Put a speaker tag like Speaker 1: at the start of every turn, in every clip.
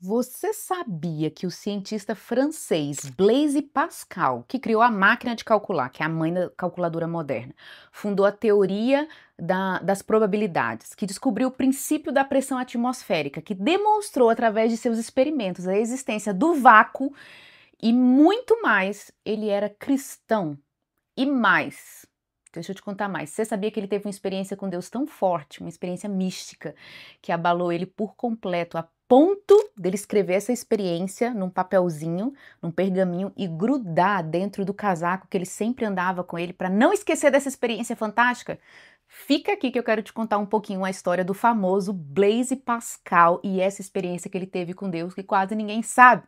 Speaker 1: Você sabia que o cientista francês Blaise Pascal, que criou a máquina de calcular, que é a mãe da calculadora moderna, fundou a teoria das probabilidades, que descobriu o princípio da pressão atmosférica, que demonstrou através de seus experimentos a existência do vácuo e muito mais, ele era cristão. E mais, deixa eu te contar mais. Você sabia que ele teve uma experiência com Deus tão forte, uma experiência mística, que abalou ele por completo, a ponto dele escrever essa experiência num papelzinho, num pergaminho e grudar dentro do casaco que ele sempre andava com ele para não esquecer dessa experiência fantástica? Fica aqui que eu quero te contar um pouquinho a história do famoso Blaise Pascal e essa experiência que ele teve com Deus que quase ninguém sabe.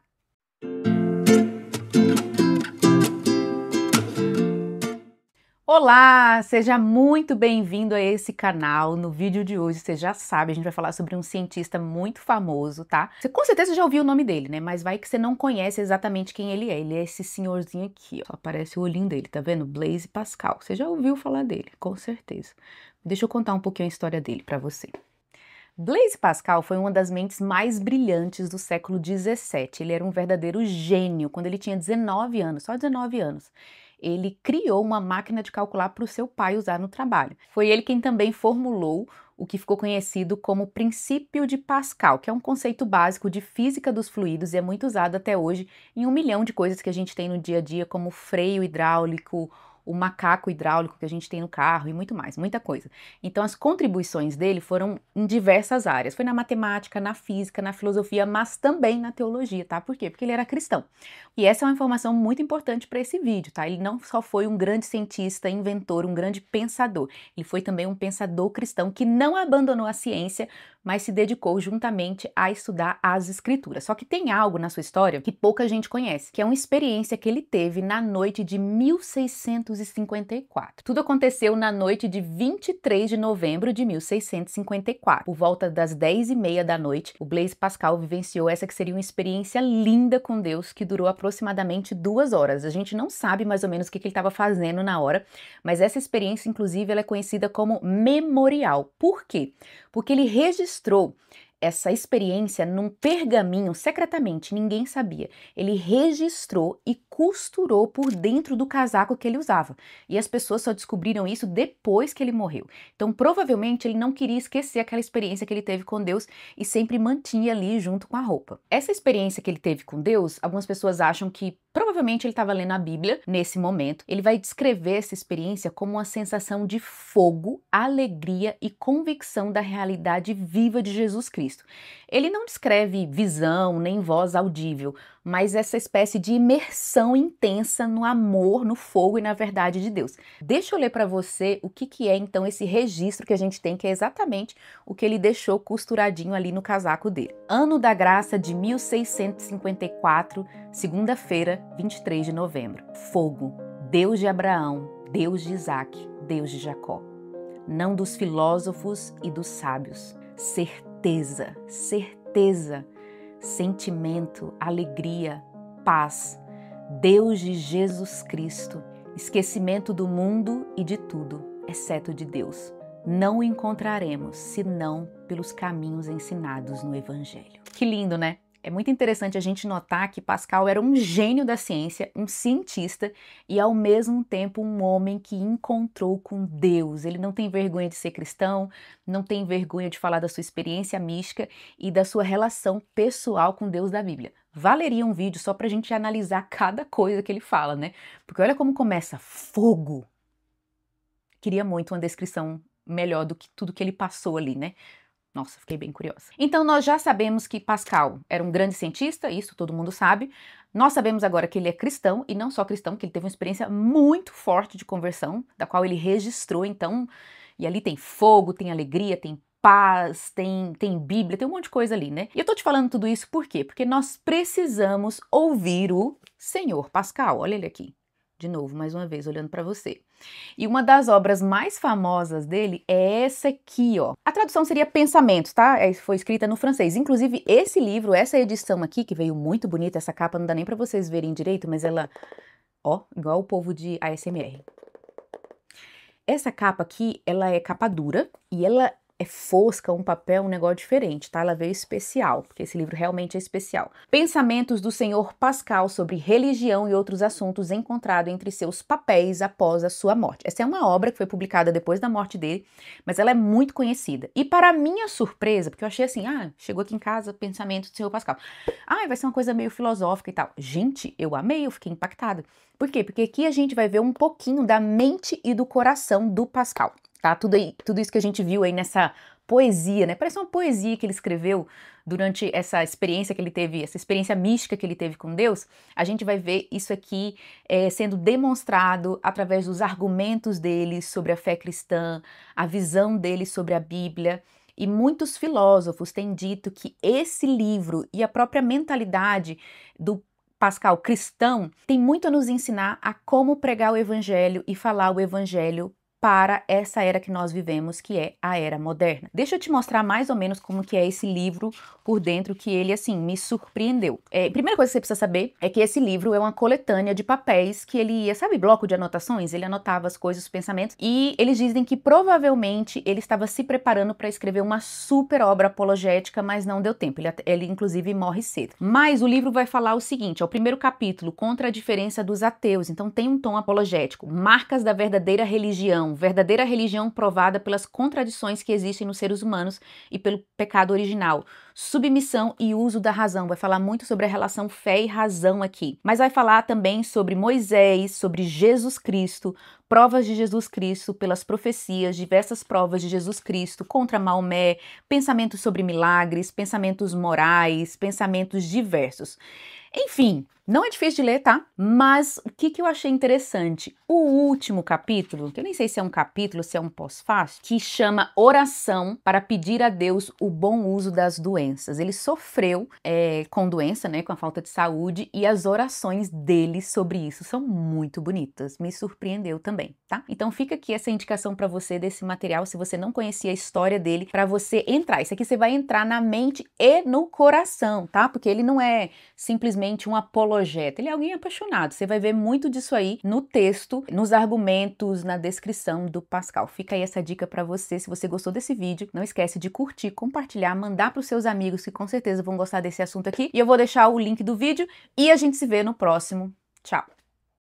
Speaker 1: Olá, seja muito bem-vindo a esse canal. No vídeo de hoje, você já sabe, a gente vai falar sobre um cientista muito famoso, tá? Você com certeza já ouviu o nome dele, né? Mas vai que você não conhece exatamente quem ele é. Ele é esse senhorzinho aqui, ó. Só aparece o olhinho dele, tá vendo? Blaise Pascal. Você já ouviu falar dele, com certeza. Deixa eu contar um pouquinho a história dele pra você. Blaise Pascal foi uma das mentes mais brilhantes do século XVII. Ele era um verdadeiro gênio quando ele tinha 19 anos, só 19 anos. Ele criou uma máquina de calcular para o seu pai usar no trabalho. Foi ele quem também formulou o que ficou conhecido como princípio de Pascal, que é um conceito básico de física dos fluidos e é muito usado até hoje em 1 milhão de coisas que a gente tem no dia a dia, como freio hidráulico, o macaco hidráulico que a gente tem no carro e muito mais, muita coisa. Então as contribuições dele foram em diversas áreas. Foi na matemática, na física, na filosofia, mas também na teologia, tá? Por quê? Porque ele era cristão. E essa é uma informação muito importante para esse vídeo, tá? Ele não só foi um grande cientista, inventor, um grande pensador. Ele foi também um pensador cristão que não abandonou a ciência, mas se dedicou juntamente a estudar as escrituras. Só que tem algo na sua história que pouca gente conhece, que é uma experiência que ele teve na noite de 1654. Tudo aconteceu na noite de 23 de novembro de 1654. Por volta das 10h30 da noite, o Blaise Pascal vivenciou essa que seria uma experiência linda com Deus, que durou aproximadamente 2 horas. A gente não sabe mais ou menos o que ele estava fazendo na hora, mas essa experiência, inclusive, ela é conhecida como memorial. Por quê? Porque ele registrou essa experiência num pergaminho secretamente, ninguém sabia. Ele registrou e costurou por dentro do casaco que ele usava. E as pessoas só descobriram isso depois que ele morreu. Então, provavelmente, ele não queria esquecer aquela experiência que ele teve com Deus e sempre mantinha ali junto com a roupa. Essa experiência que ele teve com Deus, algumas pessoas acham que provavelmente ele estava lendo a Bíblia nesse momento. Ele vai descrever essa experiência como uma sensação de fogo, alegria e convicção da realidade viva de Jesus Cristo. Ele não descreve visão nem voz audível, mas essa espécie de imersão intensa no amor, no fogo e na verdade de Deus. Deixa eu ler para você o que é então esse registro que a gente tem, que é exatamente o que ele deixou costuradinho ali no casaco dele. Ano da graça de 1654, segunda-feira, 23 de novembro. Fogo, Deus de Abraão, Deus de Isaque, Deus de Jacó. Não dos filósofos e dos sábios. Certeza, certeza, sentimento, alegria, paz. Deus de Jesus Cristo. Esquecimento do mundo e de tudo, exceto de Deus. Não o encontraremos senão pelos caminhos ensinados no Evangelho. Que lindo, né? É muito interessante a gente notar que Pascal era um gênio da ciência, um cientista e ao mesmo tempo um homem que encontrou com Deus. Ele não tem vergonha de ser cristão, não tem vergonha de falar da sua experiência mística e da sua relação pessoal com Deus da Bíblia. Valeria um vídeo só pra gente analisar cada coisa que ele fala, né? Porque olha como começa: fogo. Queria muito uma descrição melhor do que tudo que ele passou ali, né? Nossa, fiquei bem curiosa. Então, nós já sabemos que Pascal era um grande cientista, isso todo mundo sabe. Nós sabemos agora que ele é cristão, e não só cristão, que ele teve uma experiência muito forte de conversão, da qual ele registrou, então, e ali tem fogo, tem alegria, tem paz, tem Bíblia, tem um monte de coisa ali, né? E eu tô te falando tudo isso por quê? Porque nós precisamos ouvir o Senhor Pascal. Olha ele aqui. De novo, mais uma vez, olhando para você. E uma das obras mais famosas dele é essa aqui, ó. A tradução seria Pensamentos, tá? Foi escrita no francês. Inclusive, esse livro, essa edição aqui, que veio muito bonita, essa capa não dá nem para vocês verem direito, mas ela, ó, igual o povo de ASMR. Essa capa aqui, ela é capa dura e ela é fosca, um papel, um negócio diferente, tá? Ela veio especial, porque esse livro realmente é especial. Pensamentos do Senhor Pascal sobre religião e outros assuntos encontrado entre seus papéis após a sua morte. Essa é uma obra que foi publicada depois da morte dele, mas ela é muito conhecida. E para minha surpresa, porque eu achei assim, chegou aqui em casa, Pensamentos do Senhor Pascal. Vai ser uma coisa meio filosófica e tal. Gente, eu amei, eu fiquei impactada. Por quê? Porque aqui a gente vai ver um pouquinho da mente e do coração do Pascal. Tá? Tudo isso que a gente viu aí nessa poesia, né? Parece uma poesia que ele escreveu durante essa experiência que ele teve, essa experiência mística que ele teve com Deus. A gente vai ver isso aqui sendo demonstrado através dos argumentos dele sobre a fé cristã, a visão dele sobre a Bíblia. E muitos filósofos têm dito que esse livro e a própria mentalidade do Pascal cristão tem muito a nos ensinar a como pregar o evangelho e falar o evangelho para essa era que nós vivemos, que é a era moderna. Deixa eu te mostrar mais ou menos como que é esse livro por dentro, que ele, assim, me surpreendeu. Primeira coisa que você precisa saber é que esse livro é uma coletânea de papéis que ele ia, sabe, bloco de anotações? Ele anotava as coisas, os pensamentos, e eles dizem que provavelmente ele estava se preparando para escrever uma super obra apologética, mas não deu tempo. Ele inclusive morre cedo. Mas o livro vai falar o seguinte, é o primeiro capítulo, Contra a Diferença dos Ateus, então tem um tom apologético. Marcas da verdadeira religião provada pelas contradições que existem nos seres humanos e pelo pecado original. Submissão e uso da razão. Vai falar muito sobre a relação fé e razão aqui. Mas vai falar também sobre Moisés, sobre Jesus Cristo, provas de Jesus Cristo pelas profecias, diversas provas de Jesus Cristo contra Maomé, pensamentos sobre milagres, pensamentos morais, pensamentos diversos. Enfim, não é difícil de ler, tá? Mas o que eu achei interessante? O último capítulo, que eu nem sei se é um capítulo, se é um pós-fácil, que chama Oração para pedir a Deus o bom uso das doenças. Ele sofreu com doença, né, com a falta de saúde, e as orações dele sobre isso são muito bonitas. Me surpreendeu também, tá? Então fica aqui essa indicação para você desse material, se você não conhecia a história dele, para você entrar. Isso aqui você vai entrar na mente e no coração, tá? Porque ele não é simplesmente um apologeta, ele é alguém apaixonado. Você vai ver muito disso aí no texto, nos argumentos, na descrição do Pascal. Fica aí essa dica para você. Se você gostou desse vídeo, não esquece de curtir, compartilhar, mandar para os seus amigos que com certeza vão gostar desse assunto aqui. E eu vou deixar o link do vídeo e a gente se vê no próximo. Tchau!